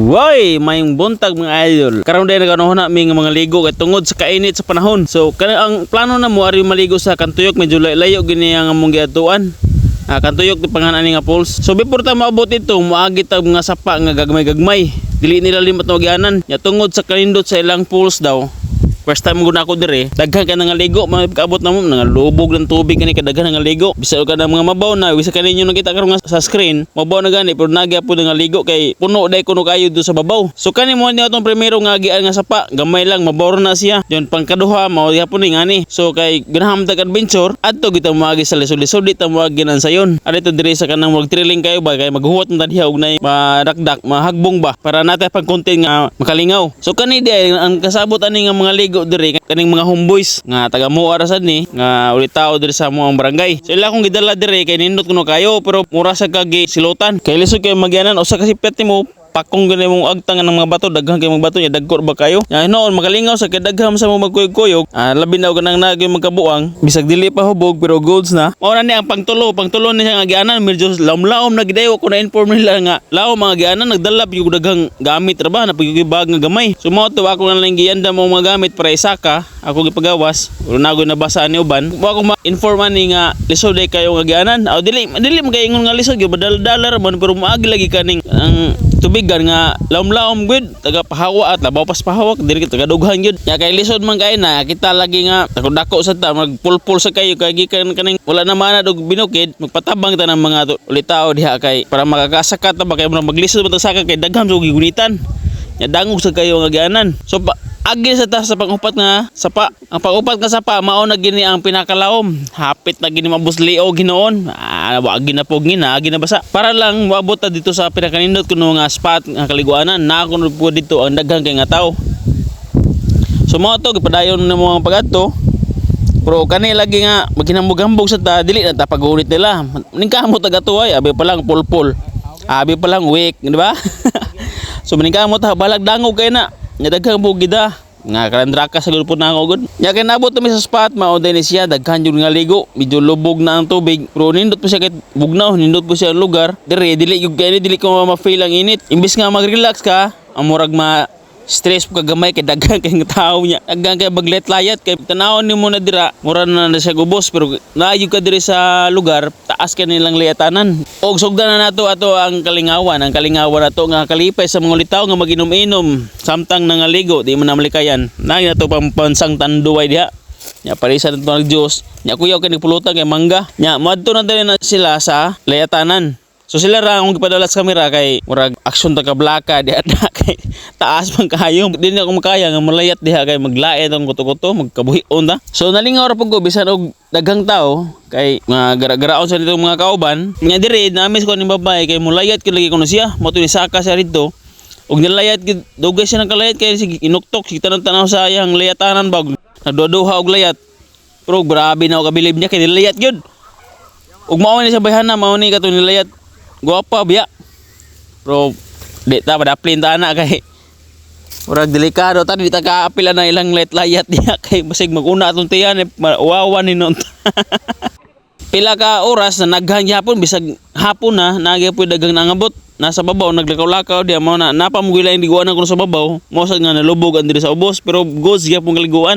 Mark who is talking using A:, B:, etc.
A: Why, may buntag mga idol. Karon day naganohon na mi nga mga ligo kay tungod sa kainit sa panahon. So ang plano na mo ari maligo sa Kantuyok, medyo layo gini ang among giatuan. Kantuyok ti panganan ni nga falls. So before ta maabot ito, moagi ta mga sapa nga gagmay-gagmay. Dili nila limot na magianan. Ya tungod sa kanindot sa ilang falls daw. First time guna ako dire, daghan ka nga ligo, makaabot na mo nga lubog ng tubig kani kadaghan nga ligo. Bisag ka na mga mabaw na, bisa kaninyo nakita karon sa screen, mabaw na gani pero nagya po nga ligo kay puno day kuno kayo do sa babaw. So kani mo ni atong primero nga agian nga sapa, gamay lang mabaw na siya. Yon pangkaduha mao gyapon ni ngani. So kay ganahan ta adventure, adto kita moagi sa lisod-lisod dita moagi nan sayon. Adto dire sa kanang mag thrilling kayo ba kay maghuwat man diha og nay madakdak, mahagbong ba para natay pag content nga makalingaw. So kani di ang kasabot ani nga mga ligo dire kaning mga homeboys nga taga Muar sad ni nga ulitaw dire sa among barangay. So ila kong gidala dire kay nindot kuno kayo pero mura sa kagi silutan. Kay lisod kay magyanan usa ka sipet nimo pakong gani mong agtang ng mga bato, daghan kay mga bato nya dagkor ba kayo. Ya noon makalingaw sa kay dagham sa mga magkuyog-kuyog. Labi na og kanang nagyo magkabuang bisag dili pa hubog pero golds na. Mao na ni ang pangtulo ni siya nga gianan medyo laom-laom na gidayo ko na inform nila nga laom mga gianan nagdalap yung daghang gamit ra ba na pagigibag nga gamay. So mao to ako na lang gianda mo mga gamit para isaka ako gipagawas ulo nagoy nabasa ni uban. Wa ko ma-inform ani nga lisod day kayo nga gianan. Dili magaingon nga lisod gyud badal-dalar man pero maagi lagi kaning ang tubigan nga laom-laom gud taga pahawa at labaw pas pahawak diri taga dughan gyud ya kay lisod man kay na kita lagi nga dako sa ta magpulpul sa kayo kay gikan kaning wala na mana og binukid magpatabang ta ng mga ulitaw diha kay para makakasakat ta ba kay maglisod man ta saka kay dagham sa gunitan ya dangog sa kayo nga gianan. So agi sa ta sa pangupat nga sapa. Ang pangupat nga sapa mao na gini ang pinakalaom. Hapit na gini mabusli o ginoon. Wagi na pog gina, agi na basa. Para lang moabot ta dito sa pinakanindot kuno nga spot nga kaliguanan. Na kuno po dito ang daghan kay nga tawo. So mao to gipadayon na mo ang pagadto. Pero kani lagi nga maginambog-hambog sa ta dili na ta pagunit nila. Ningkamot tagato ay abi pa lang pulpul. Abi pa lang week, di ba? So maningkamot ta balag dangog kay na. Nya daghang bugida nga kalandraka sa gulpon na ako gud. Nya kay nabot mi sa spot mao din siya daghan jud nga ligo, medyo lubog na ang tubig. Pero nindot po siya kay bugnaw, nindot po siya ang lugar. Dire dili ko ma-feel ang init. Imbis nga mag-relax ka, amurag stress po kagamay kay daghan kay tao niya. Daghan kay baglet layat kay tanawon nimo na dira, mura na siya gubos pero naayo ka diri sa lugar, taas ka nilang liyatanan. Og sugdan na nato ato ang kalingawan nato nga kalipay sa mga litaw nga maginom-inom samtang nangaligo di man namalikayan. Nay nato pang pansang tanduway diha. Nya parisa nato ng Dios. Nya kuyaw kay nagpulutan kay mangga. Nya madto na dali na sila sa liyatanan. So sila ra akong gipadala sa kamera kay murag action ta ka blaka diha na kay taas man kayo. Dili na ako makaya nga malayat diha kay maglaet ang kuto-kuto magkabuhion ta. So nalingaw ra pud ko bisan og daghang tao kay mga gara-garaon sa dito mga kauban. Nya diri namis ko ni babae kay mulayat kid lagi kuno siya. Mo to ni saka siya dito. Og nilayat gid dugay siya nang kalayat kay sige inuktok sige tanan-tanaw sa iyang layatanan bag. Nagduduha og layat. Pero grabe na og kabilib niya kay nilayat gyud. Og mao ni sa bayhana mao ni kato nilayat. Guwapa biya. Pero di ta padaplin ta ana kay murag delikado ta di ta kaapil na ilang layat diha kay basig maguna atong tiyan wawan ni non. Pila ka oras na naghan gyapon bisag hapon na nagyapon dagang nangabot nasa babaw naglakaw-lakaw diha mao na napamugila yung liguan kuno sa babaw mo sad nga nalubog ang diri sa ubos pero goods gyapon kaliguan.